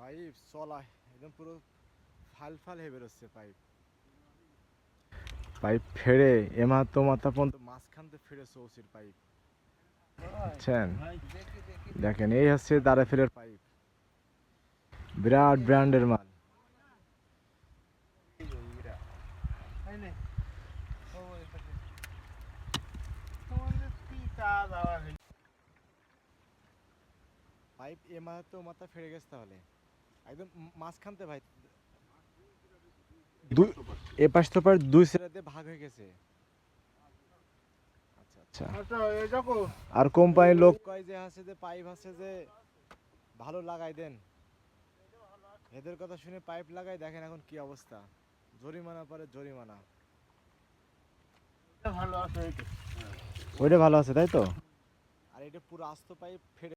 Pipe চলা একদম পুরো ফাল ফাল হয়ে বেরোচ্ছে পাইপ। পাইপ ফেড়ে এমাতো মাথা পর্যন্ত মাঝখানতে ফেড়ে চৌচির পাইপ, বুঝছেন? দেখেন এই হচ্ছে দারাফেলের পাইপ, বিরাট ব্র্যান্ডের মাল। পাইপ এমাতো মাথা ফেড়ে গেছে তাহলে একদম মাঝখানতে ভাই, দুই এপাশ তো পার দুই সাইডে ভাগ হয়ে গেছে। আচ্ছা আচ্ছা। আর কোম্পানির লোক কয় যে আছে যে পাইপ আছে যে ভালো লাগাই দেন, এদের কথা শুনে পাইপ লাগাই, দেখেন এখন কি অবস্থা, জরিমানা পরে জরিমানা। ওইটা ভালো আছে তাই তো, আর এটা পুরো আস্ত পাইপ ফেটে